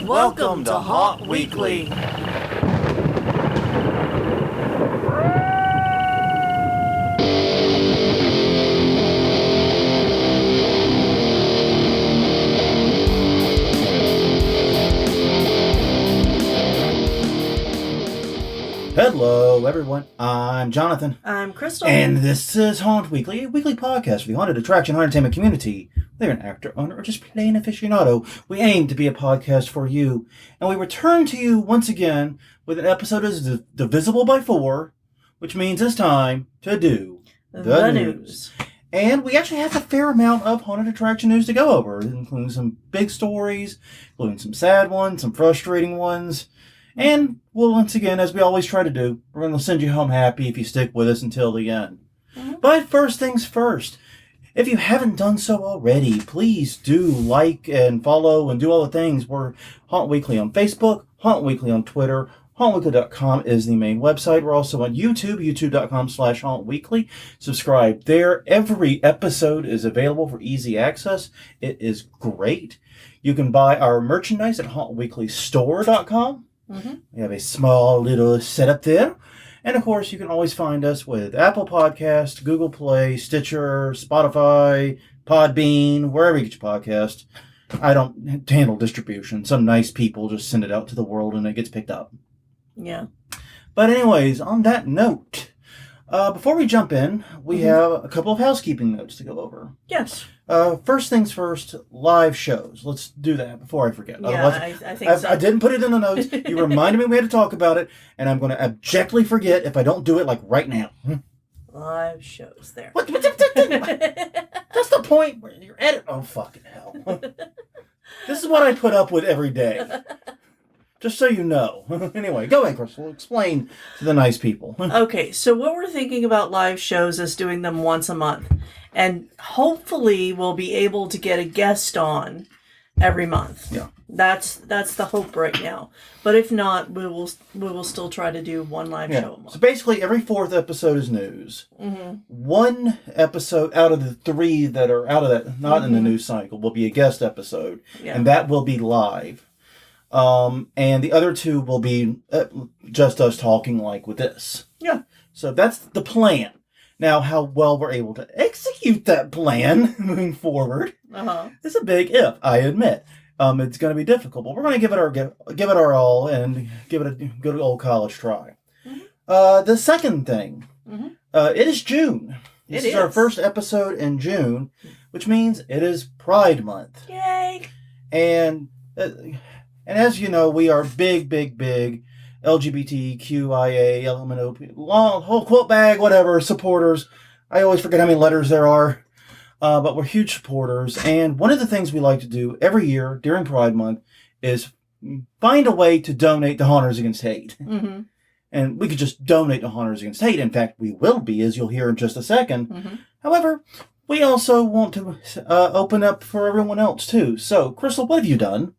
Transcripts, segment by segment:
Welcome to Haunt Weekly. Hello, everyone. I'm Jonathan. I'm Crystal. And this is Haunt Weekly, a weekly podcast for the haunted attraction entertainment community. Whether you're an actor, owner, or just plain aficionado, we aim to be a podcast for you. And we return to you once again with an episode that is divisible by 4, which means it's time to do the news. And we actually have a fair amount of haunted attraction news to go over, including some big stories, including some sad ones, some frustrating ones. And we'll, once again, as we always try to do, we're going to send you home happy if you stick with us until the end. Mm-hmm. But first things first, if you haven't done so already, please do like and follow and do all the things. We're Haunt Weekly on Facebook, Haunt Weekly on Twitter. HauntWeekly.com is the main website. We're also on YouTube, youtube.com/HauntWeekly. Subscribe there. Every episode is available for easy access. It is great. You can buy our merchandise at HauntWeeklyStore.com. Mm-hmm. We have a small little setup there. And, of course, you can always find us with Apple Podcast, Google Play, Stitcher, Spotify, Podbean, wherever you get your podcast. I don't handle distribution. Some nice people just send it out to the world and it gets picked up. Yeah. But anyways, on that note, before we jump in, we have a couple of housekeeping notes to go over. Yes. First things first, live shows. Let's do that before I forget. Yeah, otherwise, I think so. I didn't put it in the notes. You reminded me we had to talk about it, and I'm going to abjectly forget if I don't do it like right now. Live shows there. What? That's the point where you're edit. Oh, fucking hell. This is what I put up with every day. Just so you know. Anyway, go ahead, Crystal. Explain to the nice people. Okay, so what we're thinking about live shows is doing them once a month. And hopefully we'll be able to get a guest on every month. Yeah. That's the hope right now. But if not, we will still try to do one live show a month. So basically every 4th episode is news. Mm-hmm. One episode out of the 3 that are out of that, not in the news cycle, will be a guest episode. Yeah. And that will be live. And the other 2 will be just us talking like with this. Yeah. So that's the plan. Now, how well we're able to execute that plan moving forward is a big if, I admit. It's going to be difficult, but we're going to give it our all and give it a good old college try. Mm-hmm. The second thing, it is June. This is our first episode in June, which means it is Pride Month. Yay! And as you know, we are big LGBTQIA, LMNOP, whole quilt bag, whatever, supporters. I always forget how many letters there are. But we're huge supporters. And one of the things we like to do every year during Pride Month is find a way to donate to Haunters Against Hate. Mm-hmm. And we could just donate to Haunters Against Hate. In fact, we will be, as you'll hear in just a second. Mm-hmm. However, we also want to open up for everyone else, too. So, Crystal, what have you done?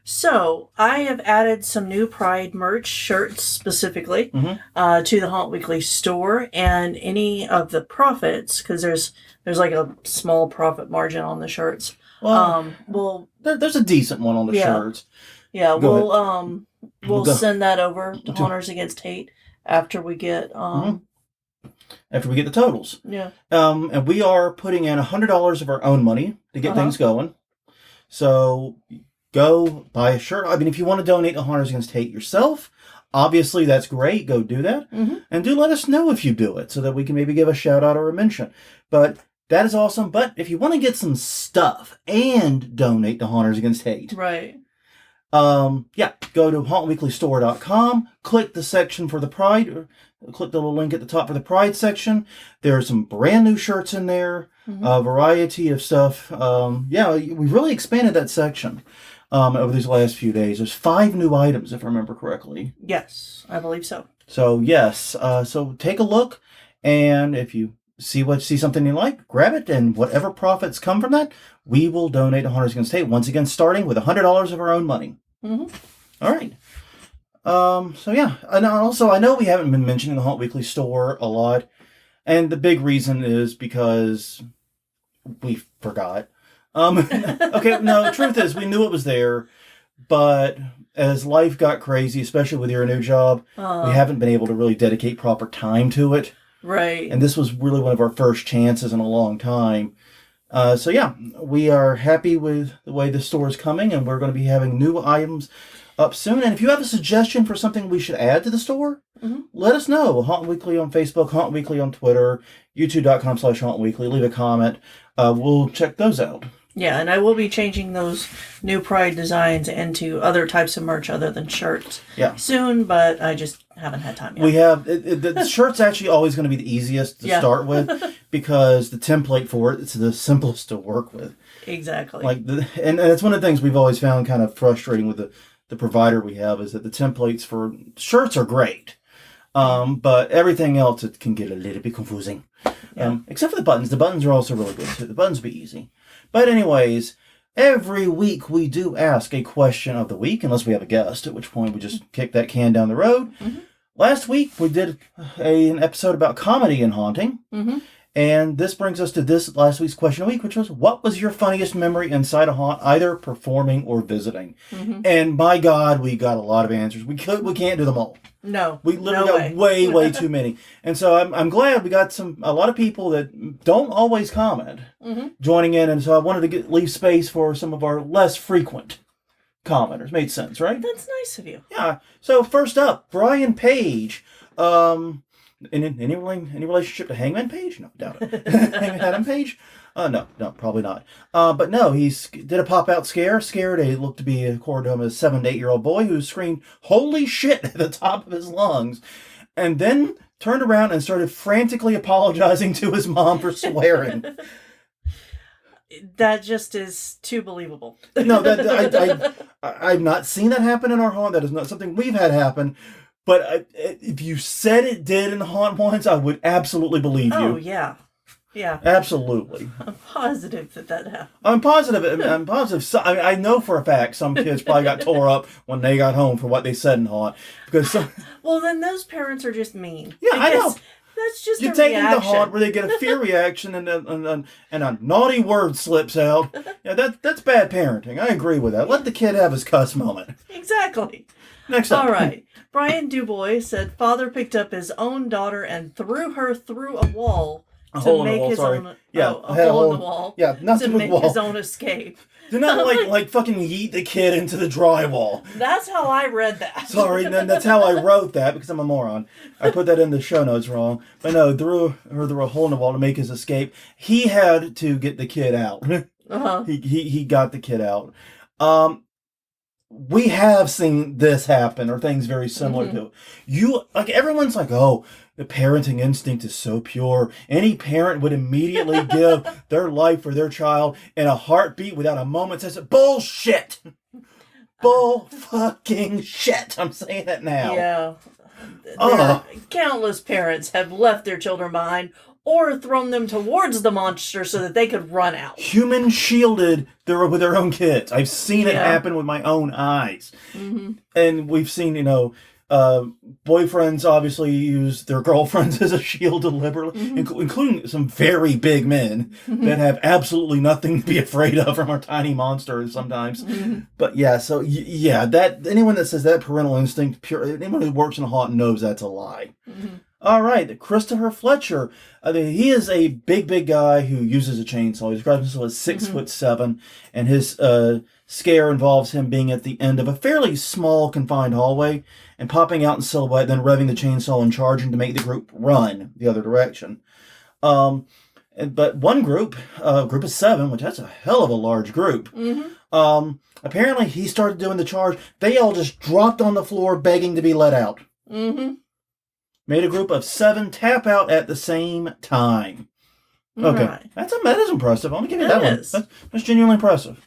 So, I have added some new Pride merch, shirts specifically, to the Haunt Weekly store, and any of the profits, because there's like a small profit margin on the shirts. Well, there's a decent one on the shirts. Yeah, we'll send that over to Haunters Against Hate after we get after we get the totals. Yeah. And we are putting in $100 of our own money to get things going. So go buy a shirt. I mean, if you want to donate to Haunters Against Hate yourself, obviously that's great. Go do that. Mm-hmm. And do let us know if you do it so that we can maybe give a shout out or a mention. But that is awesome. But if you want to get some stuff and donate to Haunters Against Hate. Right. Go to HauntWeeklyStore.com, click the section for the Pride, click the little link at the top for the Pride section. There are some brand new shirts in there, a variety of stuff. We really expanded that section over these last few days. There's 5 new items, if I remember correctly. Yes, I believe so. So, yes. So take a look, and if you see something you like, grab it, and whatever profits come from that, we will donate to Haunters Against Hate, once again starting with $100 of our own money. Mm-hmm. All right. And also I know we haven't been mentioning the Haunt Weekly store a lot, and the big reason is because we forgot. Okay, no, the truth is we knew it was there, but as life got crazy, especially with your new job, we haven't been able to really dedicate proper time to it. Right. And this was really one of our first chances in a long time. So yeah, we are happy with the way the store is coming, and we're going to be having new items up soon. And if you have a suggestion for something we should add to the store, let us know. Haunt Weekly on Facebook, Haunt Weekly on Twitter, youtube.com/Haunt Weekly. Leave a comment. We'll check those out. Yeah, and I will be changing those new Pride designs into other types of merch other than shirts soon, but I just haven't had time yet. We have, the shirt's actually always going to be the easiest to start with because the template for it's the simplest to work with. Exactly. And it's one of the things we've always found kind of frustrating with the provider we have is that the templates for shirts are great. But everything else, it can get a little bit confusing. Except for the buttons. The buttons are also really good too. The buttons be easy. But anyways, every week we do ask a question of the week, unless we have a guest, at which point we just kick that can down the road. Last week we did an episode about comedy and haunting. And this brings us to this last week's question of the week, which was, what was your funniest memory inside a haunt, either performing or visiting? And my God, we got a lot of answers. We can't do them all. No. We literally got way too many. And so I'm glad we got a lot of people that don't always comment joining in. And so I wanted to leave space for some of our less frequent commenters. Made sense, right? That's nice of you. Yeah. So first up, Brian Page. Any relationship to Hangman Page? No, doubt it. Hangman Adam Page? No, probably not. But no, he did a pop-out scared a looked to be, according to him, a 7 to 8 year old boy who screamed, "Holy shit!" at the top of his lungs, and then turned around and started frantically apologizing to his mom for swearing. That just is too believable. No, I've not seen that happen in our haunt. That is not something we've had happen. But if you said it did in the haunt once, I would absolutely believe you. Oh, yeah. Yeah. Absolutely. I'm positive that happened. I'm positive. So, I know for a fact some kids probably got tore up when they got home for what they said in haunt. Well, then those parents are just mean. Yeah, I know. That's just you take them to haunt where they get a fear reaction and a naughty word slips out. Yeah, that's bad parenting. I agree with that. Let the kid have his cuss moment. Exactly. Next up. All right. Brian Dubois said father picked up his own daughter and threw her through a wall to make his own hole in the wall. Yeah, nothing to with make wall. his own escape. Do not like fucking yeet the kid into the drywall. That's how I read that. Sorry, that's how I wrote that because I'm a moron. I put that in the show notes wrong. But no, threw her through a hole in the wall to make his escape. He had to get the kid out. He got the kid out. We have seen this happen, or things very similar to it. Everyone's like, oh, the parenting instinct is so pure. Any parent would immediately give their life for their child in a heartbeat without a moment's hesitation. Bullshit! Bull fucking shit! I'm saying it now. Yeah. Countless parents have left their children behind or thrown them towards the monster so that they could run out. Human shielded with their own kids. I've seen it happen with my own eyes. And we've seen, boyfriends obviously use their girlfriends as a shield deliberately, including some very big men that have absolutely nothing to be afraid of from our tiny monsters sometimes. But yeah, so that anyone that says that parental instinct, anyone who works in a haunt knows that's a lie. All right, Christopher Fletcher. He is a big guy who uses a chainsaw. He describes himself as 6'7", and his scare involves him being at the end of a fairly small, confined hallway and popping out in silhouette, then revving the chainsaw and charging to make the group run the other direction. But one group, a group of 7, which that's a hell of a large group. Apparently, he started doing the charge. They all just dropped on the floor, begging to be let out. Made a group of 7 tap out at the same time. Okay. Right. That is impressive. I'm going to give you that one. That's genuinely impressive.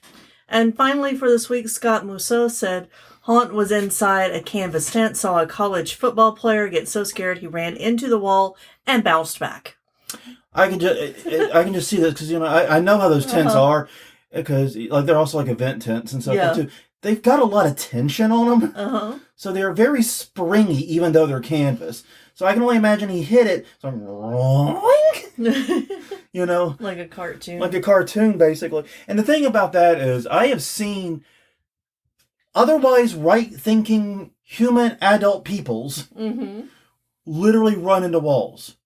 And finally, for this week, Scott Mousseau said, Haunt was inside a canvas tent, saw a college football player get so scared he ran into the wall and bounced back. I can just see this because, I know how those tents are because they're also like event tents and stuff too. They've got a lot of tension on them. So they're very springy even though they're canvas. So I can only imagine he hit it. So like a cartoon. Like a cartoon, basically. And the thing about that is I have seen otherwise right-thinking human adult peoples literally run into walls.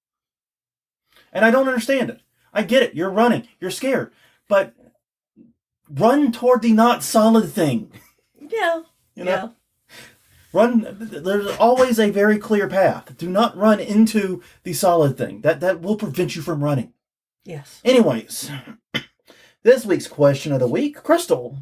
And I don't understand it. I get it. You're running. You're scared. But run toward the not solid thing. Yeah. You know? Run. There's always a very clear path. Do not run into the solid thing. That will prevent you from running. Yes. Anyways, this week's question of the week. Crystal,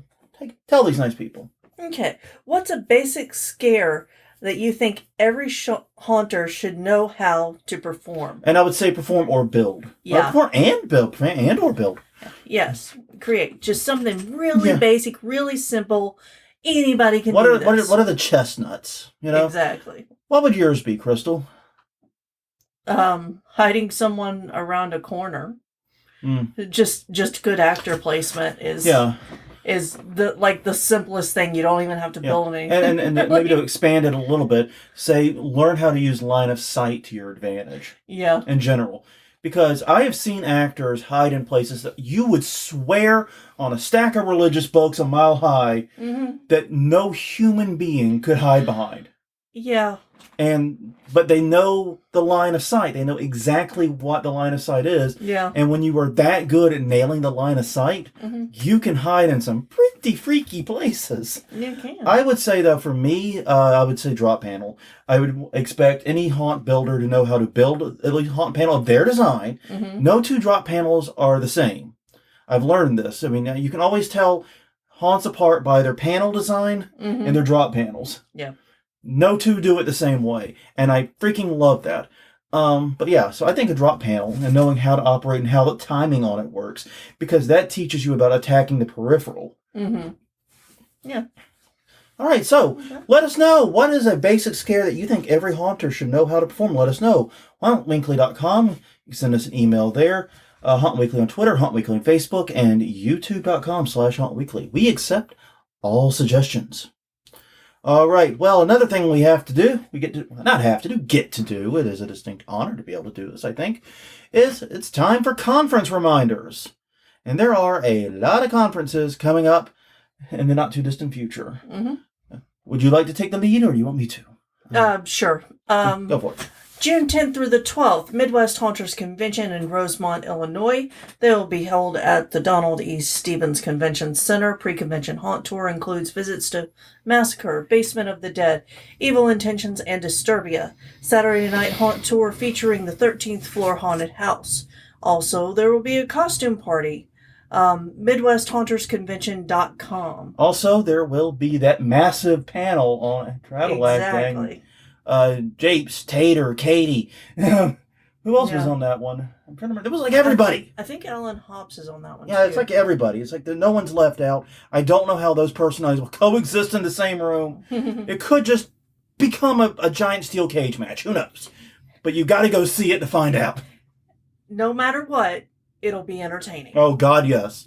tell these nice people. Okay. What's a basic scare that you think every haunter should know how to perform? And I would say perform or build. Yeah. Or perform and build. And or build. Yes. Create. Just something really basic, really simple. Anybody can do this. What are the chestnuts? You know? Exactly. What would yours be, Crystal? Hiding someone around a corner. Just good actor placement is the simplest thing. You don't even have to build anything. And maybe to expand it a little bit, say learn how to use line of sight to your advantage. Yeah. In general. Because I have seen actors hide in places that you would swear on a stack of religious books a mile high that no human being could hide behind. Yeah. But they know the line of sight. They know exactly what the line of sight is. Yeah. And when you are that good at nailing the line of sight, you can hide in some pretty freaky places. You can. I would say, though, for me, I would say drop panel. I would expect any haunt builder to know how to build at least a haunt panel of their design. No two drop panels are the same. I've learned this. I mean, you can always tell haunts apart by their panel design and their drop panels. Yeah. No two do it the same way. And I freaking love that. But yeah, so I think a drop panel and knowing how to operate and how the timing on it works, because that teaches you about attacking the peripheral. Yeah. All right, so let us know. What is a basic scare that you think every haunter should know how to perform? Let us know. HauntWeekly.com. You can send us an email there. Haunt Weekly on Twitter, Haunt Weekly on Facebook, and YouTube.com/HauntWeekly. We accept all suggestions. All right. Well, another thing we have to do, get to do, it is a distinct honor to be able to do this, I think, is it's time for conference reminders. And there are a lot of conferences coming up in the not too distant future. Would you like to take the lead, or do you want me to? Sure. Go for it. June 10th through the 12th, Midwest Haunters Convention in Rosemont, Illinois. They will be held at the Donald E. Stevens Convention Center. Pre-convention haunt tour includes visits to Massacre, Basement of the Dead, Evil Intentions, and Disturbia. Saturday night haunt tour featuring the 13th floor haunted house. Also, there will be a costume party. MidwestHauntersConvention.com. Also, there will be that massive panel on Travel-Ag thing. Japes, Tater, Katie. Who else was on that one? I'm trying to remember. It was like everybody. I think Alan Hobbs is on that one. Yeah, it's like everybody. It's like no one's left out. I don't know how those personalities will coexist in the same room. It could just become a giant steel cage match. Who knows? But you got to go see it to find out. No matter what, it'll be entertaining. Oh, God, yes.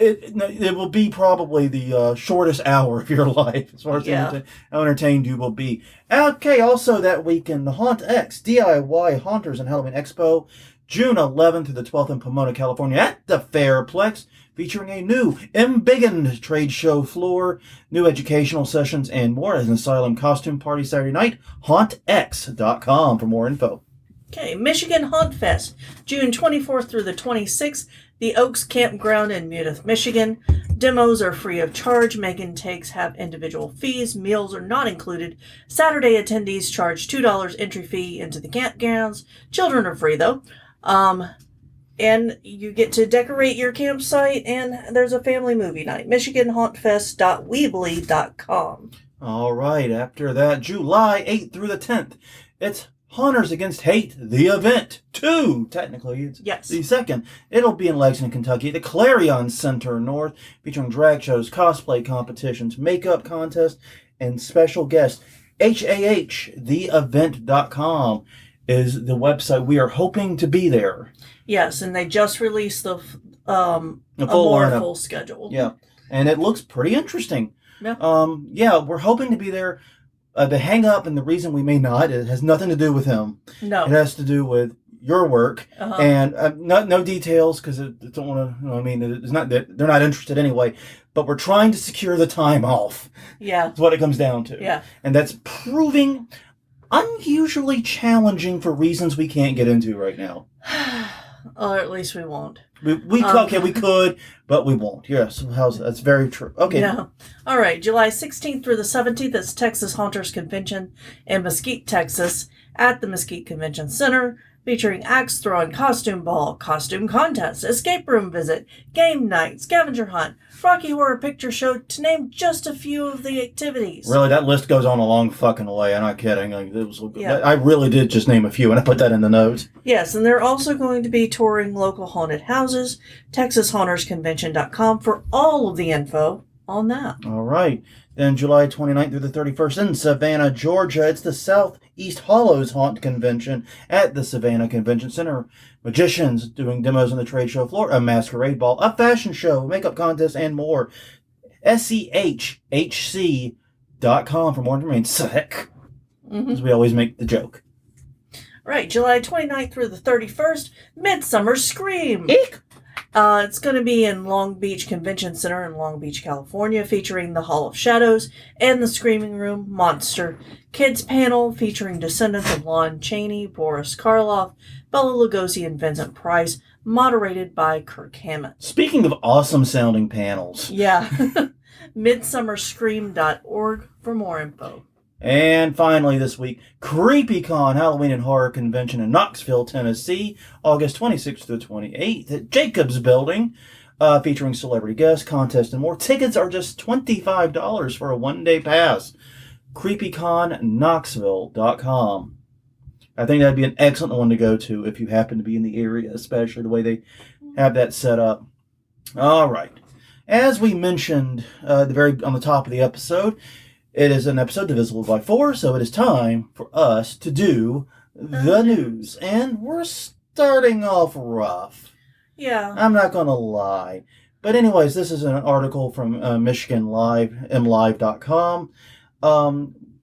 It will be probably the shortest hour of your life as far as how entertained you will be. Okay, also that weekend, the Haunt X DIY Haunters and Halloween Expo, June 11th to the 12th in Pomona, California at the Fairplex, featuring a new embiggened trade show floor, new educational sessions, and more as an asylum costume party Saturday night. HauntX.com for more info. Okay, Michigan Haunt Fest, June 24th through the 26th, the Oaks Campground in Meredith, Michigan. Demos are free of charge. Make-in takes have individual fees. Meals are not included. Saturday attendees charge $2 entry fee into the campgrounds. Children are free, though. And you get to decorate your campsite, and there's a family movie night. MichiganHauntFest.weebly.com. All right, after that, July 8th through the 10th, it's Haunters Against Hate, the event. 2, technically. It's the second. It'll be in Lexington, Kentucky, at the Clarion Center North, featuring drag shows, cosplay competitions, makeup contests, and special guests. HAHtheevent.com is the website. We are hoping to be there. Yes, and they just released the full schedule. Yeah, and it looks pretty interesting. Yeah. We're hoping to be there. The hang up and the reason we may not, it has nothing to do with him. No. It has to do with your work, and no details because I don't want to. I mean, it's not that they're not interested anyway. But we're trying to secure the time off. Yeah, that's what it comes down to. Yeah, and that's proving unusually challenging for reasons we can't get into right now. Or at least we won't. We could, but we won't. Yes, that's very true. Okay. Yeah. All right. July 16th through the 17th is Texas Haunters Convention in Mesquite, Texas, at the Mesquite Convention Center, featuring axe throwing, costume ball, costume contest, escape room visit, game night, scavenger hunt, Rocky Horror Picture Show, to name just a few of the activities. Really, that list goes on a long fucking way. I'm not kidding. I really did just name a few, and I put that in the notes. Yes, and they're also going to be touring local haunted houses, TexasHauntersConvention.com for all of the info on that. All right. Then July 29th through the 31st in Savannah, Georgia. It's the Southeast Hollows Haunt Convention at the Savannah Convention Center. Magicians doing demos on the trade show floor, a masquerade ball, a fashion show, makeup contest, and more. SEHHC.com for more information. Sick. As we always make the joke. Right, July 29th through the 31st, Midsummer Scream. Eek. It's going to be in Long Beach Convention Center in Long Beach, California, featuring the Hall of Shadows and the Screaming Room Monster Kids panel featuring descendants of Lon Chaney, Boris Karloff, Bela Lugosi, and Vincent Price, moderated by Kirk Hammett. Speaking of awesome sounding panels. Yeah. MidsummerScream.org for more info. And finally this week, CreepyCon Halloween and Horror Convention in Knoxville, Tennessee, August 26th to 28th at Jacobs Building, featuring celebrity guests, contests, and more. Tickets are just $25 for a one-day pass. CreepyConKnoxville.com. I think that'd be an excellent one to go to if you happen to be in the area, especially the way they have that set up. All right. As we mentioned on the top of the episode, it is an episode divisible by 4, so it is time for us to do the news. And we're starting off rough. Yeah. I'm not going to lie. But anyways, this is an article from Michigan Live, mlive.com.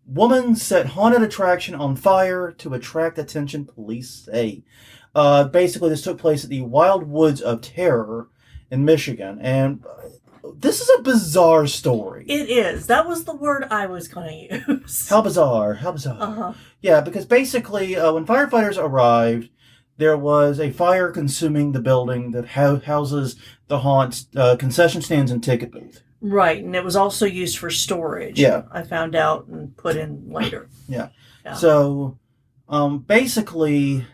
Woman set haunted attraction on fire to attract attention, police say. Basically, this took place at the Wild Woods of Terror in Michigan. And this is a bizarre story. It is. That was the word I was going to use. How bizarre. Uh-huh. Yeah, because basically, when firefighters arrived, there was a fire consuming the building that houses the haunt's concession stands and ticket booth. Right, and it was also used for storage. Yeah. I found out and put in later. Yeah. So, basically,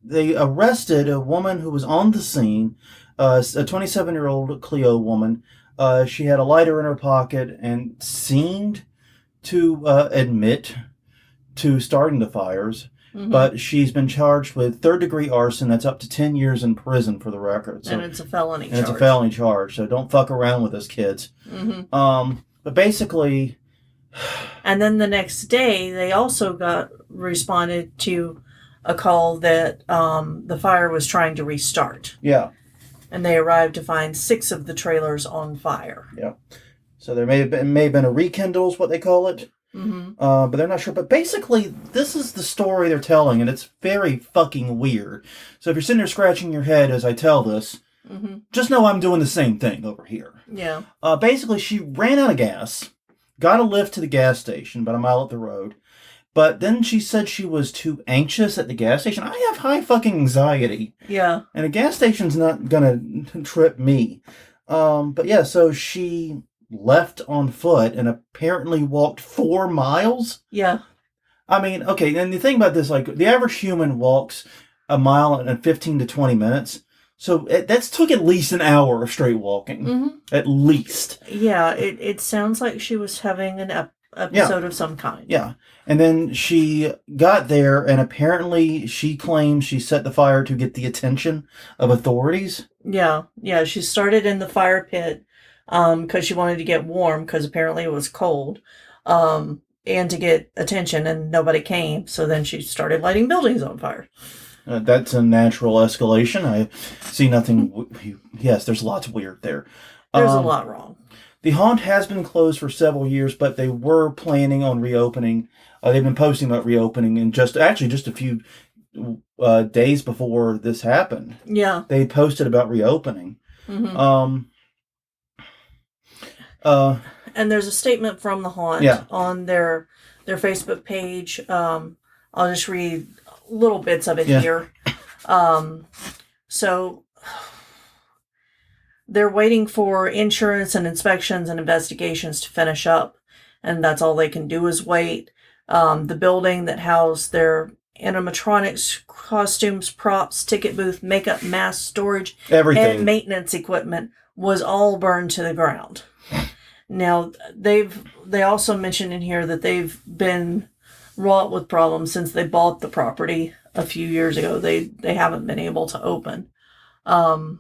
they arrested a woman who was on the scene, a 27-year-old Cleo woman. She had a lighter in her pocket and seemed to admit to starting the fires. Mm-hmm. But she's been charged with third-degree arson. That's up to 10 years in prison for the record. So, and it's a felony charge. It's a felony charge, so don't fuck around with us, kids. Mm-hmm. But basically... And then the next day, they also responded to a call that the fire was trying to restart. Yeah. And they arrived to find 6 of the trailers on fire. Yeah. So there may have been a rekindle, is what they call it. Mm-hmm. But they're not sure. But basically, this is the story they're telling, and it's very fucking weird. So if you're sitting there scratching your head as I tell this, mm-hmm. just know I'm doing the same thing over here. Yeah. Basically, she ran out of gas, got a lift to the gas station about a mile up the road, but then she said she was too anxious at the gas station. I have high fucking anxiety. Yeah. And a gas station's not gonna trip me. But yeah, so she left on foot and apparently walked 4 miles. Yeah. I mean, okay, and the thing about this, like, the average human walks a mile in 15 to 20 minutes. So that's took at least an hour of straight walking. Mm-hmm. At least. Yeah, it sounds like she was having an episode of some kind. Yeah. And then she got there, and apparently she claims she set the fire to get the attention of authorities. Yeah. Yeah, she started in the fire pit because she wanted to get warm because apparently it was cold, and to get attention, and nobody came. So then she started lighting buildings on fire. That's a natural escalation. I see nothing. Yes, there's lots weird there. There's a lot wrong. The haunt has been closed for several years, but they were planning on reopening. They've been posting about reopening in just a few days before this happened. Yeah. They posted about reopening. Mm-hmm. And there's a statement from the haunt on their Facebook page. I'll just read little bits of it here. So they're waiting for insurance and inspections and investigations to finish up, and that's all they can do is wait. The building that housed their animatronics, costumes, props, ticket booth, makeup, mask, storage, everything, and maintenance equipment was all burned to the ground. Now, they also mentioned in here that they've been wrought with problems since they bought the property a few years ago. They haven't been able to open. And,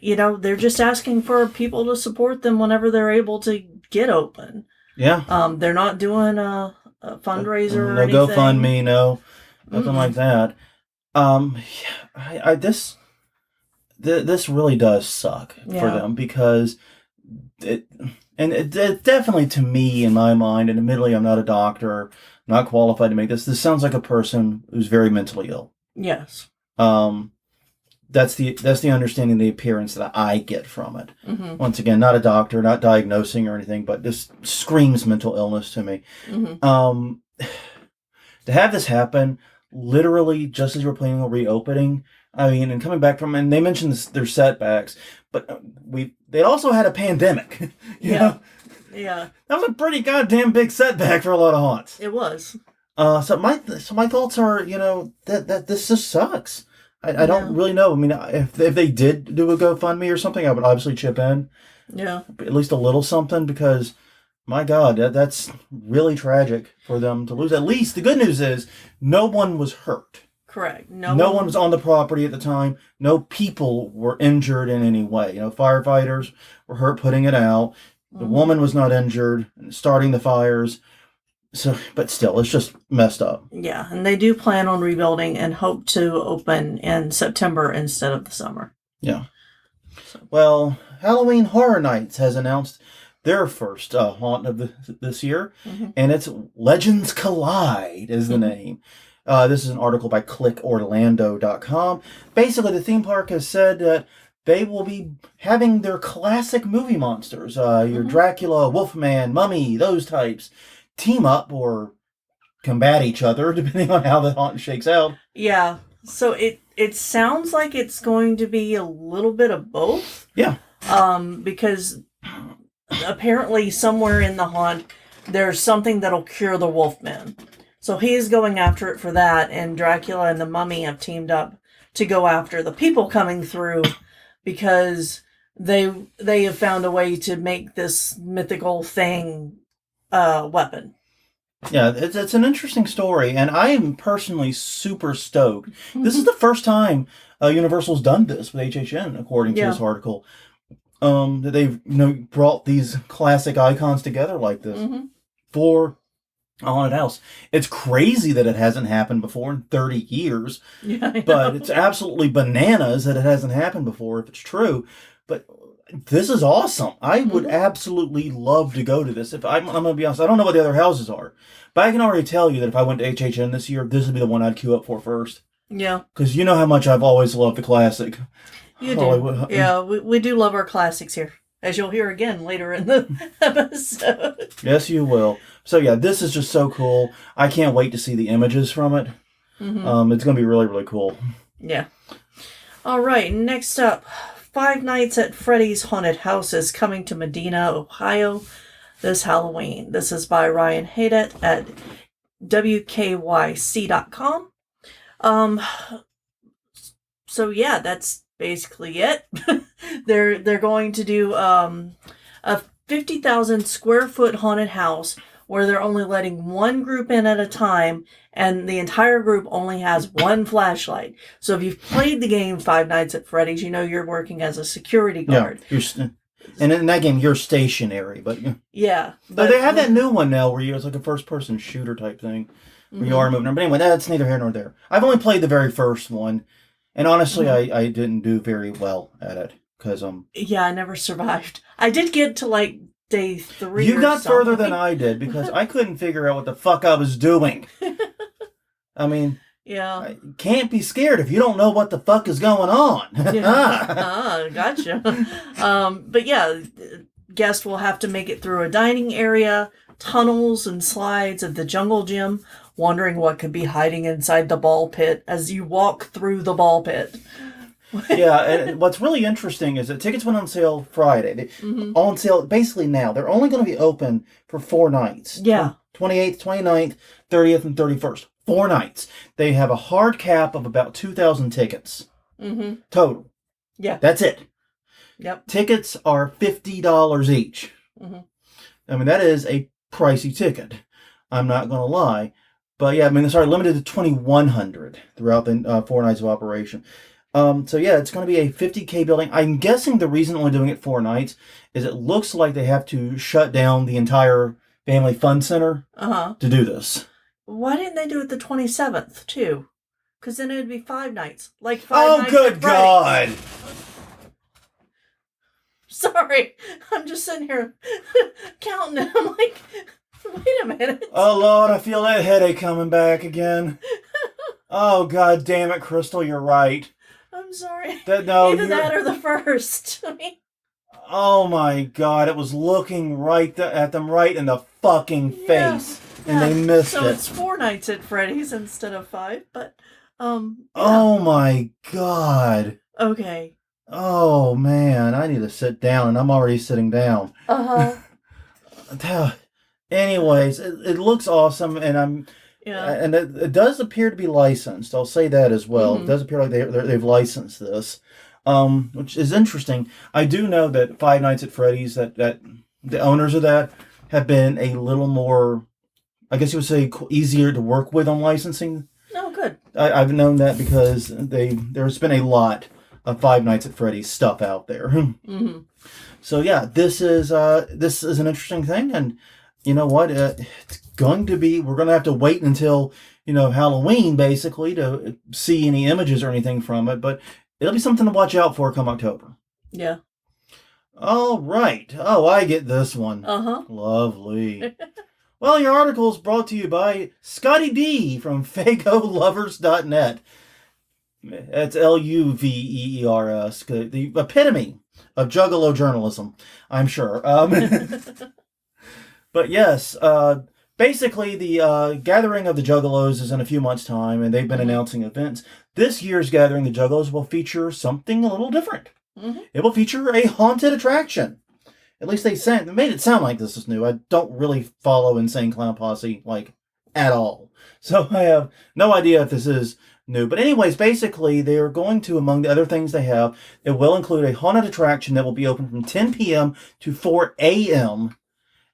they're just asking for people to support them whenever they're able to get open. Yeah. They're not doing a fundraiser or no anything. GoFundMe, no, nothing like that. This really does suck for them because it definitely, to me, in my mind, and admittedly I'm not a doctor, not qualified to make this sounds like a person who's very mentally ill. Yes. That's the understanding, the appearance that I get from it. Mm-hmm. Once again, not a doctor, not diagnosing or anything, but just screams mental illness to me. Mm-hmm. To have this happen literally just as we're planning on reopening, I mean, and coming back from, and they mentioned their setbacks, but they also had a pandemic. You know? Yeah. That was a pretty goddamn big setback for a lot of haunts. It was. So my thoughts are, that this just sucks. I don't really know. I mean, if they did do a GoFundMe or something, I would obviously chip in. Yeah. At least a little something, because, my God, that's really tragic for them to lose. At least the good news is no one was hurt. Correct. No one was on the property at the time. No people were injured in any way. Firefighters were hurt putting it out. The woman was not injured starting the fires. So, but still, it's just messed up. Yeah, and they do plan on rebuilding and hope to open in September instead of the summer. Yeah. So. Well, Halloween Horror Nights has announced their first haunt of this year, and it's Legends Collide is the name. This is an article by clickorlando.com. Basically, the theme park has said that they will be having their classic movie monsters, your Dracula, Wolfman, Mummy, those types, team up or combat each other, depending on how the haunt shakes out. Yeah. So it sounds like it's going to be a little bit of both. Yeah. Because apparently somewhere in the haunt, there's something that'll cure the Wolfman. So he's going after it for that, and Dracula and the Mummy have teamed up to go after the people coming through because they have found a way to make this mythical thing weapon. Yeah, it's an interesting story, and I am personally super stoked. This is the first time Universal's done this with HHN, according to this article. That they've brought these classic icons together like this for a haunted house. It's crazy that it hasn't happened before in 30 years. Yeah, but it's absolutely bananas that it hasn't happened before, if it's true. But this is awesome. I would absolutely love to go to this. If I'm going to be honest, I don't know what the other houses are, but I can already tell you that if I went to HHN this year, this would be the one I'd queue up for first. Yeah. Because you know how much I've always loved the classic. You do. Yeah, we do love our classics here, as you'll hear again later in the episode. Yes, you will. So yeah, this is just so cool. I can't wait to see the images from it. It's going to be really, really cool. Yeah. All right, next up, Five Nights at Freddy's Haunted House is coming to Medina, Ohio this Halloween. This is by Ryan Haydet at WKYC.com. So yeah, that's basically it. They're going to do a 50,000 square foot haunted house where they're only letting one group in at a time, and the entire group only has one flashlight. So if you've played the game Five Nights at Freddy's, you know you're working as a security guard. Yeah, and in that game, you're stationary. But yeah. But they have that new one now where it's like a first-person shooter type thing, where you are moving. But anyway, that's neither here nor there. I've only played the very first one, and honestly, I didn't do very well at it. Because yeah, I never survived. I did get to like day 3. You got further than I did because I couldn't figure out what the fuck I was doing. I mean, Yeah. can't be scared if you don't know what the fuck is going on. Yeah. Gotcha. But yeah, guests will have to make it through a dining area, tunnels and slides of the jungle gym, wondering what could be hiding inside the ball pit as you walk through the ball pit. Yeah, and what's really interesting is that tickets went on sale Friday. They on sale basically now. They're only going to be open for 4 nights. Yeah. 28th, 29th, 30th, and 31st. 4 nights. They have a hard cap of about 2,000 tickets. Total. Yeah. That's it. Yep. Tickets are $50 each. I mean, that is a pricey ticket. I'm not going to lie. But yeah, I mean, sorry, limited to 2,100 throughout the 4 nights of operation. So yeah, it's going to be a 50K building. I'm guessing the reason only doing it 4 nights is it looks like they have to shut down the entire Family Fun Center to do this. Why didn't they do it the 27th too? Because then it would be 5 nights, like 5 nights. Oh, good God! Sorry, I'm just sitting here counting, and I'm like, wait a minute. Oh Lord, I feel that headache coming back again. Oh God damn it, Crystal, you're right. I'm sorry. Either that or the first. I mean, oh my God, it was looking right at them right in the fucking face, and they missed it. So it's 4 nights at Freddy's instead of 5, but Oh my God. Okay. Oh man, I need to sit down, and I'm already sitting down. Anyways, it looks awesome, and and it does appear to be licensed. I'll say that as well. It does appear like they've licensed this, which is interesting. I do know that Five Nights at Freddy's, that the owners of that have been a little more, I guess you would say, easier to work with on licensing. Oh, good. I've known that because there's been a lot of Five Nights at Freddy's stuff out there. So yeah, this is an interesting thing, and you know what? It's going to be. We're going to have to wait until Halloween, basically, to see any images or anything from it. But it'll be something to watch out for come October. Yeah. All right. Oh, I get this one. Lovely. Well, your article is brought to you by Scotty D from FagoLovers.net. It's Luveers, the epitome of Juggalo journalism, I'm sure. But yes, basically the gathering of the Juggalos is in a few months' time, and they've been announcing events. This year's gathering, the Juggalos, will feature something a little different. It will feature a haunted attraction. At least they made it sound like this is new. I don't really follow Insane Clown Posse, at all. So I have no idea if this is new. But anyways, basically, they are going to, among the other things they have, it will include a haunted attraction that will be open from 10 p.m. to 4 a.m.,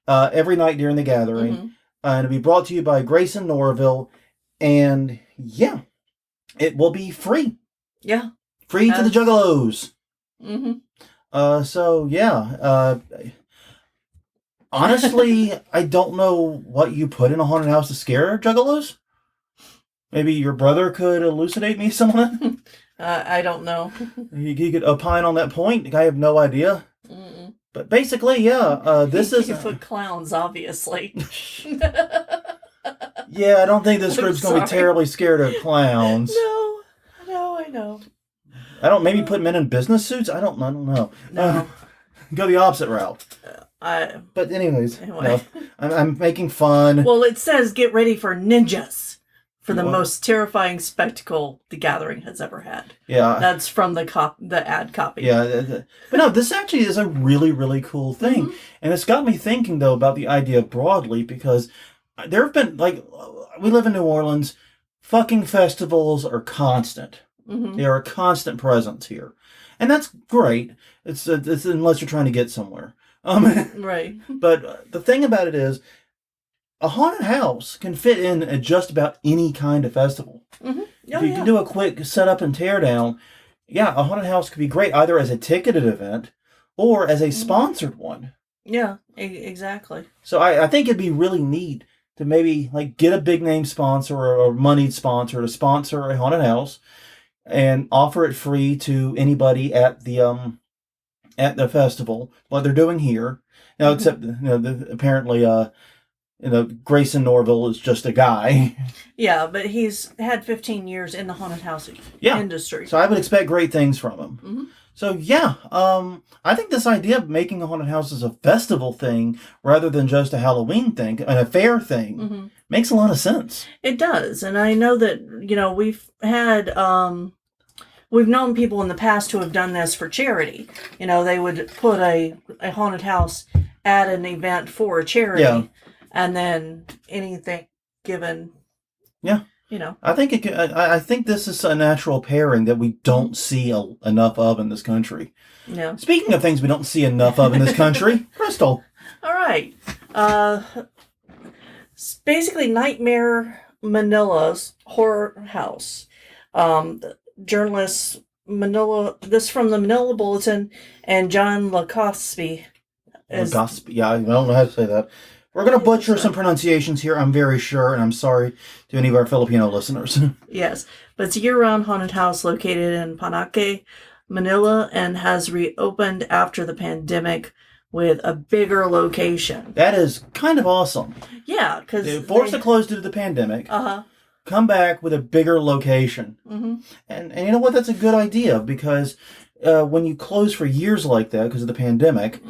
every night during the gathering. And it'll be brought to you by Grayson Norville. And yeah, it will be free. Yeah. Free to the Juggalos. So yeah, honestly, I don't know what you put in a haunted house to scare Juggalos. Maybe your brother could elucidate me someone. I don't know. He could opine on that point. I have no idea. But basically, yeah, this is... You put clowns, obviously. Yeah, I don't think this group's going to be terribly scared of clowns. No, I know. Maybe put men in business suits? I don't know. No. Go the opposite route. But anyways, anyway. No, I'm making fun. Well, it says get ready for ninjas. For the most terrifying spectacle the gathering has ever had. Yeah. That's from the ad copy. Yeah. But no, this actually is a really, really cool thing. And it's got me thinking, though, about the idea broadly, because there have been, we live in New Orleans, fucking festivals are constant. They are a constant presence here. And that's great. It's unless you're trying to get somewhere. Right. But the thing about it is, a haunted house can fit in at just about any kind of festival. If you can do a quick setup and tear down, a haunted house could be great either as a ticketed event or as a sponsored one. Yeah, exactly. So I think it'd be really neat to maybe get a big name sponsor or a moneyed sponsor to sponsor a haunted house and offer it free to anybody at the festival, like they're doing here. Now, except apparently Grayson Norville is just a guy. Yeah, but he's had 15 years in the haunted house industry. So I would expect great things from him. Mm-hmm. So yeah, I think this idea of making a haunted house as a festival thing rather than just a Halloween thing and a fair thing makes a lot of sense. It does, and I know that we've had we've known people in the past who have done this for charity. They would put a haunted house at an event for a charity, and then anything given. Yeah. I think I think this is a natural pairing that we don't see enough of in this country. Yeah. Speaking of things we don't see enough of in this country, Crystal. All right. Basically, Nightmare Manila's horror house. Journalists this from the Manila Bulletin, and John Lacospe. Yeah, I don't know how to say that. We're going to butcher some pronunciations here, I'm very sure, and I'm sorry to any of our Filipino listeners. Yes, but it's a year-round haunted house located in Panake, Manila, and has reopened after the pandemic with a bigger location. That is kind of awesome. Yeah, because they forced to close due to the pandemic. Come back with a bigger location. Mm-hmm. And you know what? That's a good idea, because when you close for years like that because of the pandemic,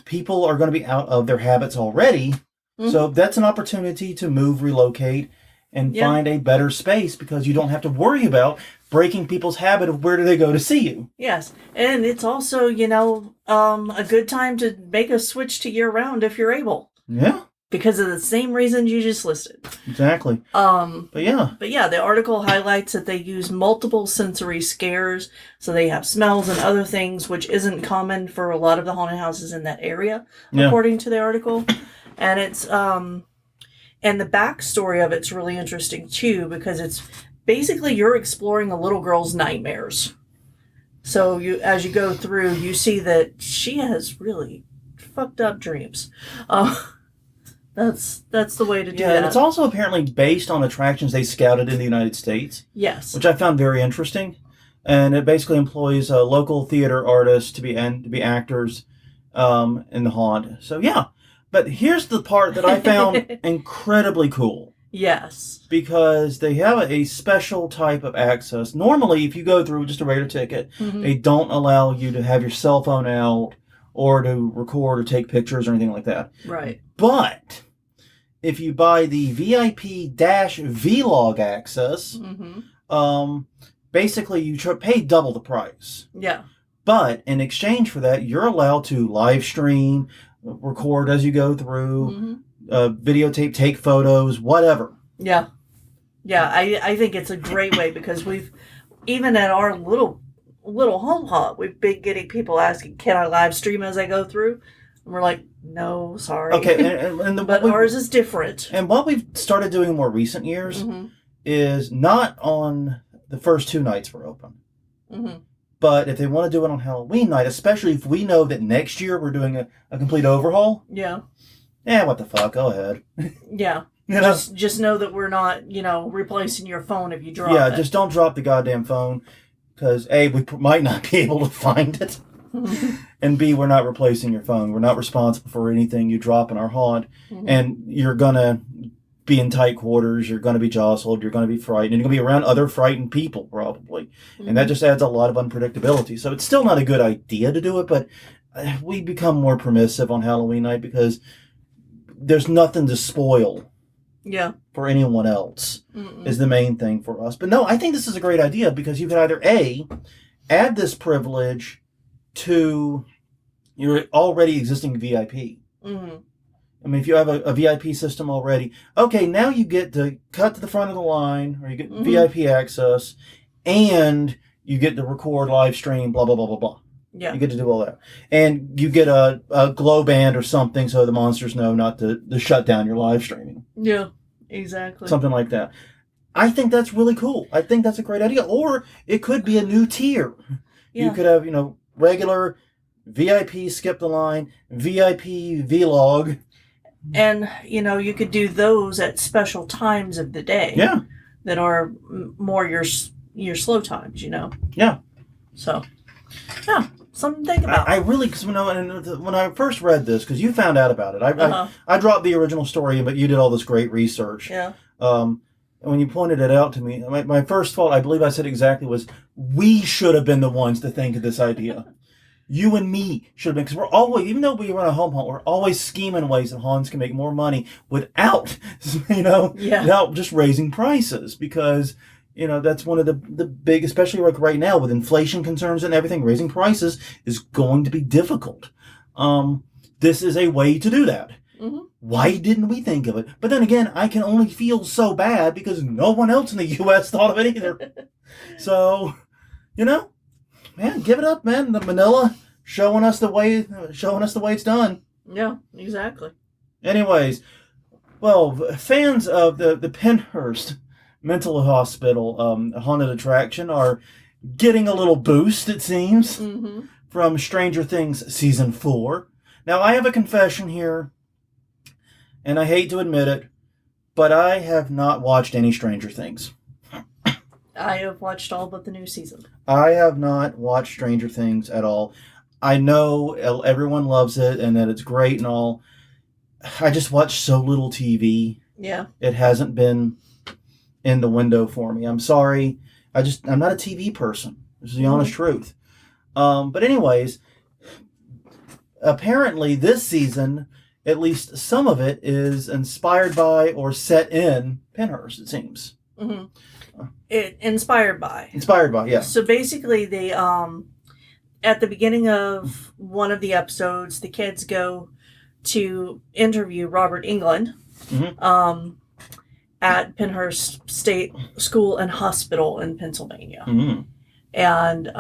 people are going to be out of their habits already. Mm-hmm. So that's an opportunity to move, relocate, and find a better space, because you don't have to worry about breaking people's habit of where do they go to see you. Yes. And it's also, a good time to make a switch to year-round if you're able. Yeah. Because of the same reasons you just listed. Exactly. But yeah, the article highlights that they use multiple sensory scares, so they have smells and other things, which isn't common for a lot of the haunted houses in that area, according to the article. And it's and the backstory of it's really interesting too, because it's basically you're exploring a little girl's nightmares. So as you go through, you see that she has really fucked up dreams. That's the way to do that. Yeah, and it's also apparently based on attractions they scouted in the United States. Yes. Which I found very interesting. And it basically employs local theater artists to be actors in the haunt. So yeah. But here's the part that I found incredibly cool. Yes. Because they have a special type of access. Normally, if you go through just a regular ticket, they don't allow you to have your cell phone out or to record or take pictures or anything like that. Right. But if you buy the VIP-Vlog access, basically you pay double the price. Yeah. But in exchange for that, you're allowed to live stream, record as you go through, videotape, take photos, whatever. Yeah. Yeah, I think it's a great way, because we've, even at our little home haunt, we've been getting people asking, can I live stream as I go through? And we're like, no, sorry. Okay, but ours is different. And what we've started doing in more recent years is not on the first 2 nights we're open. But if they want to do it on Halloween night, especially if we know that next year we're doing a complete overhaul. Yeah. Yeah, what the fuck? Go ahead. Yeah. Just know that we're not, replacing your phone if you drop it. Yeah, just don't drop the goddamn phone, because A, we might not be able to find it. And B, we're not replacing your phone. We're not responsible for anything you drop in our haunt. And you're going to be in tight quarters. You're going to be jostled. You're going to be frightened. And you're going to be around other frightened people, probably. And that just adds a lot of unpredictability. So it's still not a good idea to do it, but we become more permissive on Halloween night because there's nothing to spoil. Yeah. For anyone else is the main thing for us. But no, I think this is a great idea, because you could either A, add this privilege to your already existing VIP. I mean, if you have a VIP system already, okay, now you get to cut to the front of the line, or you get VIP access, and you get to record, live stream, blah, blah, blah, blah, blah. Yeah. You get to do all that. And you get a glow band or something so the monsters know not to shut down your live streaming. Yeah, exactly. Something like that. I think that's really cool. I think that's a great idea. Or it could be a new tier. Yeah. You could have, regular VIP skip the line, VIP vlog. And, you could do those at special times of the day. Yeah. That are more your slow times, Yeah. So, yeah. something to think about. I really, because when I first read this, because you found out about it, I dropped the original story, but you did all this great research. Yeah. And when you pointed it out to me, my first thought, I believe I said exactly, was we should have been the ones to think of this idea. You and me should have been, because we're always, even though we run a home hunt, we're always scheming ways that haunters can make more money without, without just raising prices, because, that's one of the big, especially like right now with inflation concerns and everything, raising prices is going to be difficult. This is a way to do that. Mm-hmm. Why didn't we think of it? But then again, I can only feel so bad because no one else in the U.S. thought of it either. So, man, give it up, man. The Manila showing us the way it's done. Yeah, exactly. Anyways, well, fans of the Pennhurst Mental Hospital haunted attraction are getting a little boost, it seems, from Stranger Things Season 4. Now, I have a confession here, and I hate to admit it, but I have not watched any Stranger Things. I have watched all but the new season. I have not watched Stranger Things at all. I know everyone loves it and that it's great and all. I just watch so little TV. Yeah. It hasn't been in the window for me. I'm sorry. I'm not a TV person. This is the honest truth. But anyways, apparently this season, at least some of it is inspired by or set in Pennhurst, it seems. Mm-hmm. Inspired by, yeah. So basically, they at the beginning of one of the episodes, the kids go to interview Robert Englund at Pennhurst State School and Hospital in Pennsylvania, and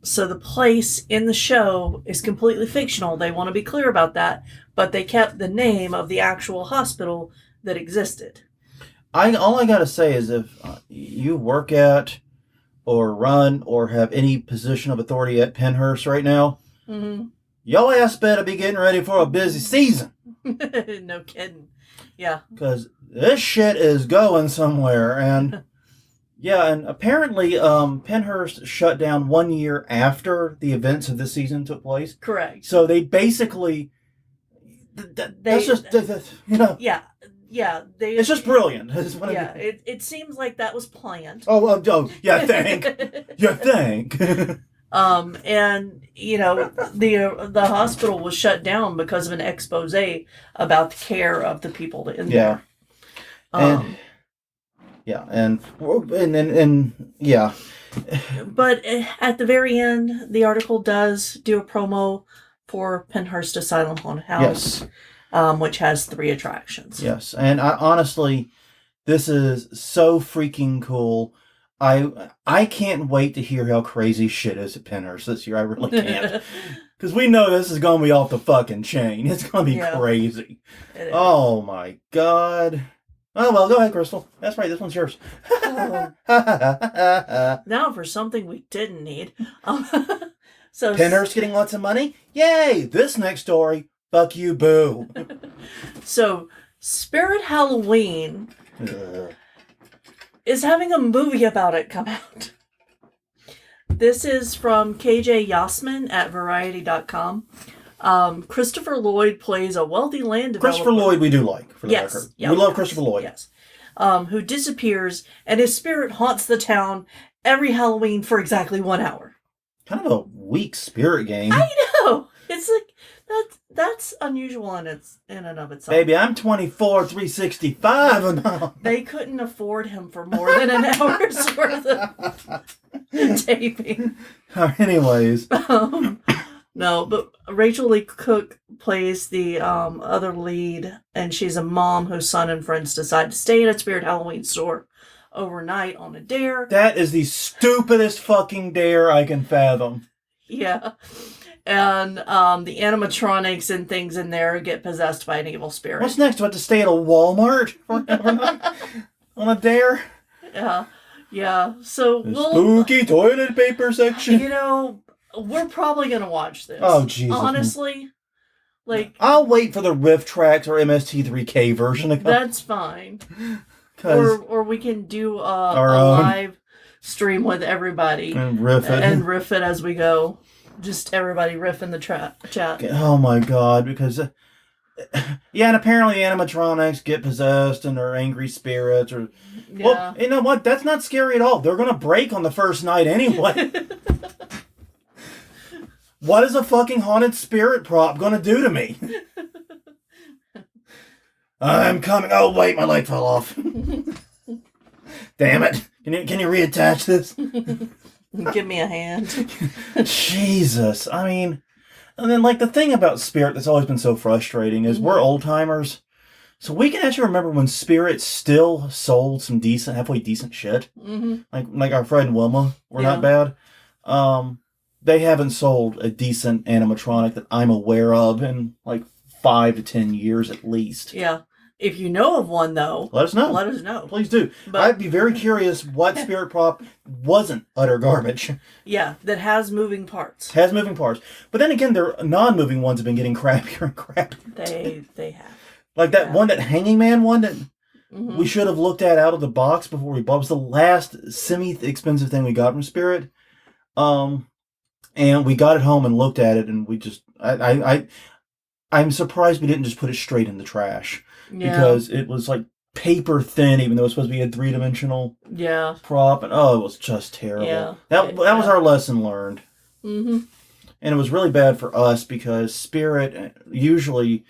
so the place in the show is completely fictional. They want to be clear about that, but they kept the name of the actual hospital that existed. All I gotta say is if you work at or run or have any position of authority at Pennhurst right now, your ass better be getting ready for a busy season. No kidding. Yeah. Because this shit is going somewhere. And and apparently Pennhurst shut down 1 year after the events of this season took place. Correct. So they basically, that's just, Yeah. Yeah, it's just brilliant. It seems like that was planned. Oh, you think? You think? And the hospital was shut down because of an expose about the care of the people in there. And yeah. But at the very end, the article does do a promo for Pennhurst Asylum Haunted House. Yes. Which has 3 attractions. Yes, and honestly, this is so freaking cool. I can't wait to hear how crazy shit is at Pennhurst this year. I really can't. Because we know this is going to be off the fucking chain. It's going to be crazy. Oh my god. Oh, well, go ahead, Crystal. That's right, this one's yours. Now for something we didn't need. So Pennhurst getting lots of money? Yay! This next story... Fuck you, boo. So, Spirit Halloween is having a movie about it come out. This is from KJ Yasmin at Variety.com. Christopher Lloyd plays a wealthy land developer. Christopher Lloyd we do like, for the record. We love Christopher Lloyd. Yes. Who disappears, and his spirit haunts the town every Halloween for exactly 1 hour. Kind of a weak spirit game. I know! It's like... That's unusual in and of itself. Baby, I'm 24, 365. They couldn't afford him for more than an hour's worth of taping. Anyways. No, but Rachel Lee Cook plays the other lead, and she's a mom whose son and friends decide to stay at a Spirit Halloween store overnight on a dare. That is the stupidest fucking dare I can fathom. Yeah. And the animatronics and things in there get possessed by an evil spirit. What's next? What, to stay at a Walmart overnight on a dare? Yeah. So the spooky toilet paper section. We're probably gonna watch this. Oh Jesus! Honestly, I'll wait for the Riff Tracks or MST3K version to come. That's fine. Or we can do a live stream with everybody and riff it as we go. Just everybody riffing the chat. Oh my god, because... yeah, and apparently animatronics get possessed and are angry spirits. Or well, you know what? That's not scary at all. They're going to break on the first night anyway. What is a fucking haunted spirit prop going to do to me? I'm coming. Oh, wait, my leg fell off. Damn it. Can you reattach this? Give me a hand. Jesus. I mean... And then, like, the thing about Spirit that's always been so frustrating is we're old-timers. So we can actually remember when Spirit still sold some halfway decent shit. Mm-hmm. Like our Fred and Wilma were not bad. They haven't sold a decent animatronic that I'm aware of in, like, 5 to 10 years at least. Yeah. If you know of one, though, let us know. Let us know. Please do. But I'd be very curious what spirit prop wasn't utter garbage. Yeah, that has moving parts. Has moving parts. But then again, their non-moving ones have been getting crappier and crappier. They have. Like that one, that Hanging Man one that we should have looked at out of the box before we bought. It was the last semi-expensive thing we got from Spirit. And we got it home and looked at it, and we just... I'm surprised we didn't just put it straight in the trash. Yeah. Because it was like paper thin, even though it was supposed to be a 3-dimensional prop. And it was just terrible. Yeah. That was our lesson learned. Mm-hmm. And it was really bad for us because Spirit usually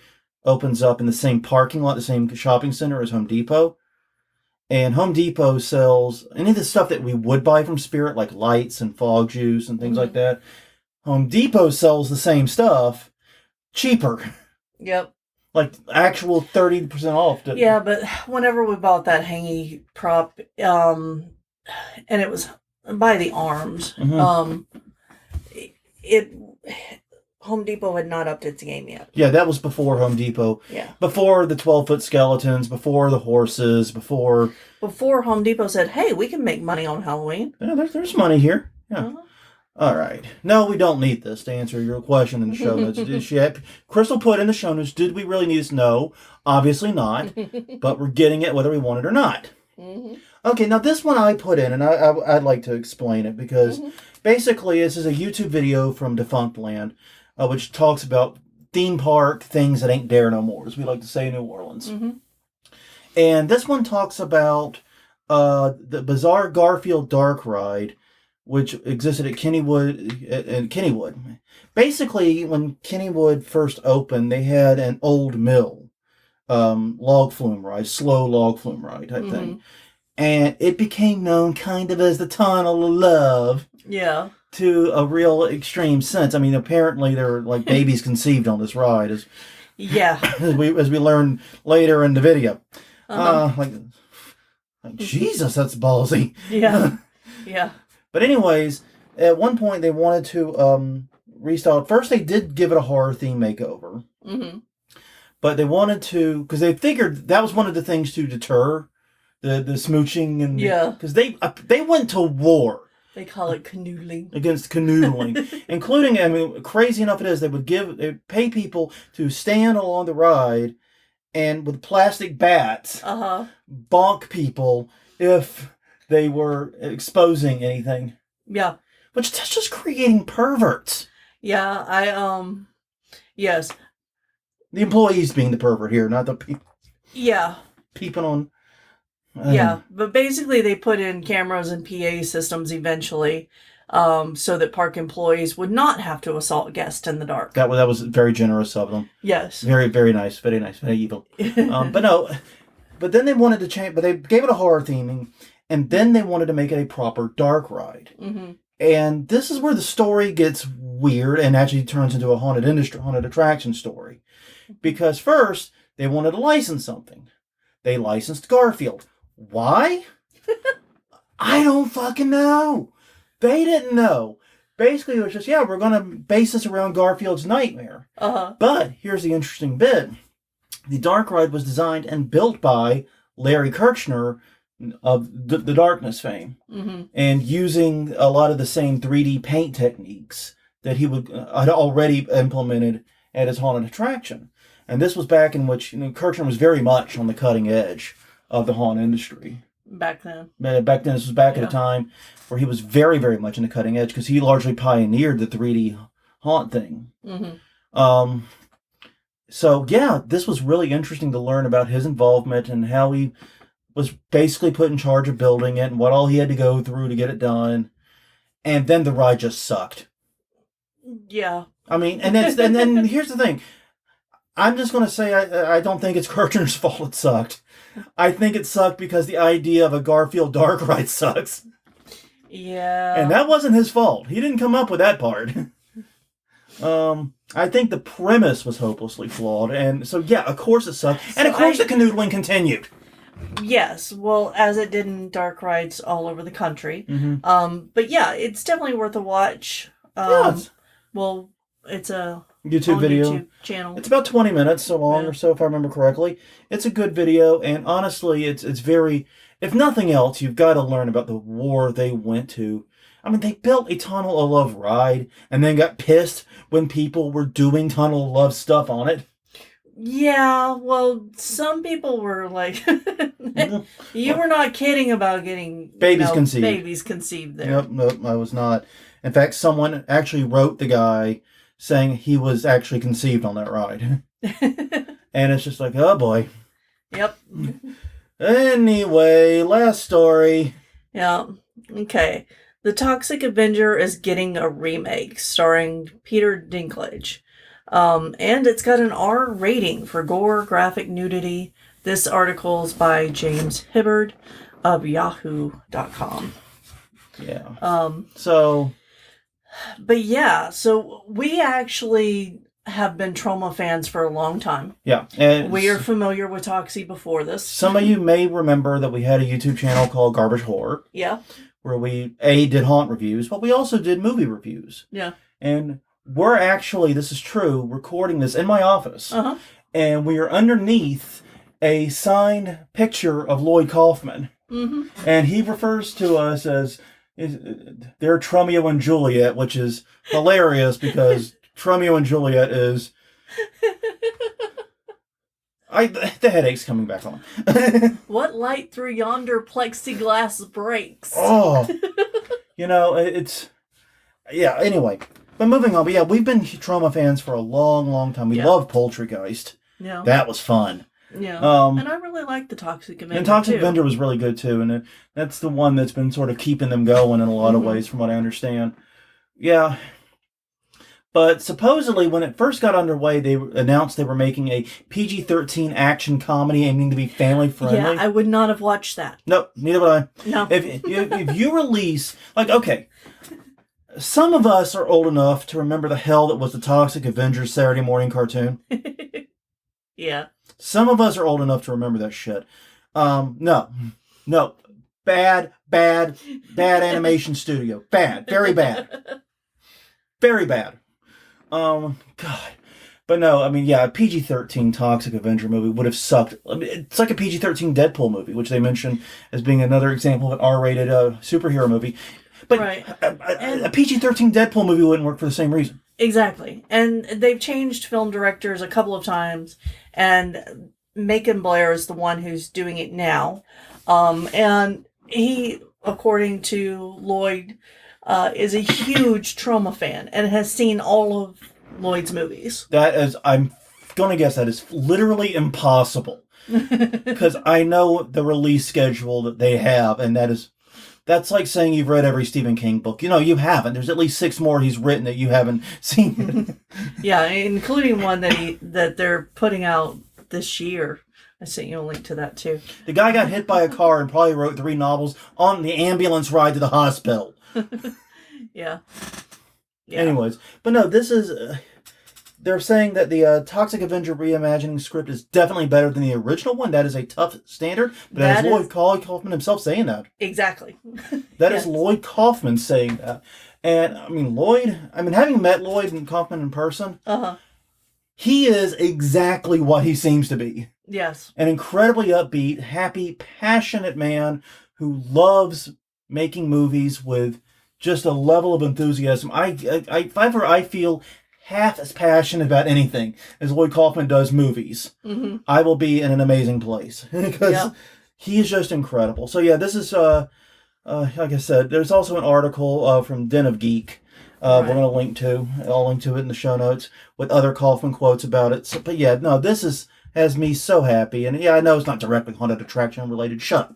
opens up in the same parking lot, the same shopping center as Home Depot. And Home Depot sells any of the stuff that we would buy from Spirit, like lights and fog juice and things like that. Home Depot sells the same stuff cheaper. Yep. Like actual 30% off. Yeah, but whenever we bought that hangy prop, and it was by the arms, Home Depot had not upped its game yet. Yeah, that was before Home Depot. Yeah. Before the 12-foot skeletons, before the horses, before Home Depot said, hey, we can make money on Halloween. Yeah, there's money here. Yeah. All right. No, we don't need this to answer your question in the show notes. Crystal put in the show notes, did we really need this? No, obviously not. But we're getting it whether we want it or not. Mm-hmm. Okay, now this one I put in, and I'd like to explain it because basically this is a YouTube video from Defunct Land, which talks about theme park things that ain't there no more, as we like to say in New Orleans. Mm-hmm. And this one talks about the bizarre Garfield Dark Ride, which existed at Kennywood. Basically, when Kennywood first opened, they had an old mill, log flume ride, slow log flume ride type thing. And it became known kind of as the Tunnel of Love. Yeah. To a real extreme sense. I mean, apparently there were like babies conceived on this ride, as we learned later in the video. Like Jesus, that's ballsy. Yeah. Yeah. But anyways, at one point they wanted to restyle it. First, they did give it a horror theme makeover. Mm-hmm. But they wanted to, because they figured that was one of the things to deter the smooching and because they went to war. They call it canoodling. Against canoodling, including, I mean, crazy enough it is, they'd pay people to stand along the ride and with plastic bats bonk people if they were exposing anything. Yeah. Which that's just creating perverts. Yeah, yes. The employees being the pervert here, not the people. Yeah. Peeping on. Yeah, but basically they put in cameras and PA systems eventually so that park employees would not have to assault guests in the dark. That was very generous of them. Yes. Very, very nice. Very nice. Very evil. But no, but then they wanted to change, but they gave it a horror theming, and then they wanted to make it a proper dark ride. Mm-hmm. And this is where the story gets weird and actually turns into a haunted attraction story. Because first, they wanted to license something. They licensed Garfield. Why? I don't fucking know. They didn't know. Basically, it was just, we're going to base this around Garfield's nightmare. But here's the interesting bit. The dark ride was designed and built by Larry Kirchner of the Darkness fame. Mm-hmm. And using a lot of the same 3D paint techniques that he had already implemented at his haunted attraction. And this was back in which Kirchner was very much on the cutting edge of the haunt industry. Back then. Back then, this was back at a time where he was very, very much in the cutting edge because he largely pioneered the 3D haunt thing. Mm-hmm. So yeah, this was really interesting to learn about his involvement and how he was basically put in charge of building it and what all he had to go through to get it done. And then the ride just sucked. Yeah. I mean, and then here's the thing. I'm just going to say I don't think it's Kirchner's fault it sucked. I think it sucked because the idea of a Garfield Dark ride sucks. Yeah. And that wasn't his fault. He didn't come up with that part. I think the premise was hopelessly flawed. And so, yeah, of course it sucked. And of course the canoodling continued. Yes, well, as it did in dark rides all over the country. Mm-hmm. But yeah, it's definitely worth a watch. Yes. Well, it's a YouTube video. YouTube channel. It's about 20 minutes so long or so, if I remember correctly. It's a good video, and honestly, it's very... If nothing else, you've got to learn about the war they went to. I mean, they built a Tunnel of Love ride, and then got pissed when people were doing Tunnel of Love stuff on it. Yeah, well, some people were like, you were not kidding about getting babies conceived. Babies conceived there. Nope, I was not. In fact, someone actually wrote the guy saying he was actually conceived on that ride. And it's just like, oh boy. Yep. Anyway, last story. Yeah. Okay. The Toxic Avenger is getting a remake starring Peter Dinklage. And it's got an R rating for gore, graphic nudity. This article is by James Hibbard of yahoo.com. Yeah. But yeah, so we actually have been trauma fans for a long time. Yeah. And we are familiar with Toxie before this. Some of you may remember that we had a YouTube channel called Garbage Horror. Yeah. Where we, did haunt reviews, but we also did movie reviews. Yeah. And we're actually, this is true, recording this in my office. Uh-huh. And we are underneath a signed picture of Lloyd Kaufman. Mm-hmm. And he refers to us as, they're Tromeo and Juliet, which is hilarious because Tromeo and Juliet is... the headache's coming back on. What light through yonder plexiglass breaks? Oh, it's... Yeah, anyway. But moving on, but yeah, we've been trauma fans for a long, long time. We love Poultrygeist. Yeah. That was fun. Yeah. And I really like the Toxic Avenger, and Toxic Avenger was really good, too. And that's the one that's been sort of keeping them going in a lot of ways, from what I understand. Yeah. But supposedly, when it first got underway, they announced they were making a PG-13 action comedy aiming to be family-friendly. Yeah, I would not have watched that. Nope, neither would I. No. If you release... Like, okay... Some of us are old enough to remember the hell that was the Toxic Avenger Saturday morning cartoon. Yeah. Some of us are old enough to remember that shit. No. Bad animation studio. Bad. Very bad. Very bad. God. But no, I mean, yeah, a PG-13 Toxic Avenger movie would have sucked. I mean, it's like a PG-13 Deadpool movie, which they mentioned as being another example of an R-rated superhero movie. But a PG-13 Deadpool movie wouldn't work for the same reason. Exactly. And they've changed film directors a couple of times, and Macon Blair is the one who's doing it now. And he, according to Lloyd, is a huge trauma fan and has seen all of Lloyd's movies. That is, I'm going to guess that is literally impossible. Because I know the release schedule that they have, and that's like saying you've read every Stephen King book. You haven't. There's at least 6 more he's written that you haven't seen. Yeah, including one that they're putting out this year. I sent you a link to that too. The guy got hit by a car and probably wrote 3 novels on the ambulance ride to the hospital. Yeah. Anyways, but no, this is... they're saying that the Toxic Avenger reimagining script is definitely better than the original one. That is a tough standard. But that is Lloyd Kaufman himself saying that. Exactly. That is Lloyd Kaufman saying that. And, I mean, having met Lloyd and Kaufman in person, he is exactly what he seems to be. Yes. An incredibly upbeat, happy, passionate man who loves making movies with just a level of enthusiasm. I feel half as passionate about anything as Lloyd Kaufman does movies. Mm-hmm. I will be in an amazing place because he is just incredible. So yeah, this is like I said. There's also an article from Den of Geek We're going to link to. I'll link to it in the show notes with other Kaufman quotes about it. So, but yeah, no, this has me so happy. And yeah, I know it's not directly haunted attraction related. Shut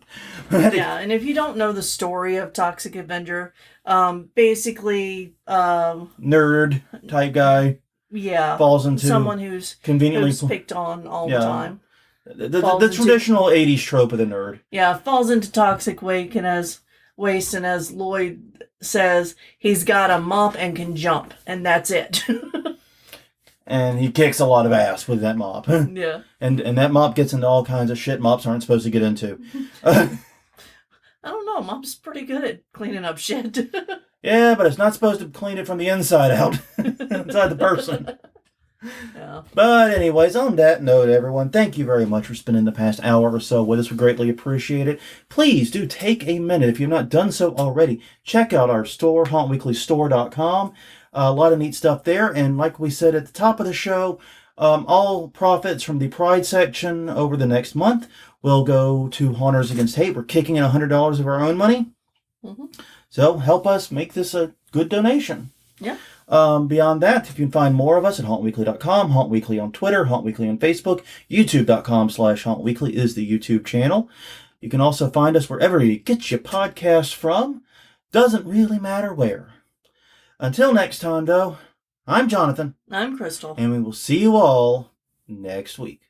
up. Yeah, and if you don't know the story of Toxic Avenger, basically, nerd type guy. Yeah, falls into someone who's picked on all the time. The traditional 80s trope of the nerd. Yeah, falls into toxic waste, and as Lloyd says, he's got a mop and can jump, and that's it. And he kicks a lot of ass with that mop. Yeah. And that mop gets into all kinds of shit mops aren't supposed to get into. I don't know, mop's pretty good at cleaning up shit. Yeah, but it's not supposed to clean it from the inside out. Inside the person. Yeah. But anyways, on that note, everyone, thank you very much for spending the past hour or so with us. We greatly appreciate it. Please do take a minute, if you've not done so already, check out our store, hauntweeklystore.com. A lot of neat stuff there. And like we said at the top of the show, all profits from the Pride section over the next month will go to Haunters Against Hate. We're kicking in $100 of our own money. Mm-hmm. So help us make this a good donation. Yeah. Beyond that, if you can find more of us at hauntweekly.com, Haunt Weekly on Twitter, Haunt Weekly on Facebook, youtube.com/Haunt Weekly is the YouTube channel. You can also find us wherever you get your podcasts from. Doesn't really matter where. Until next time, though, I'm Jonathan. I'm Crystal. And we will see you all next week.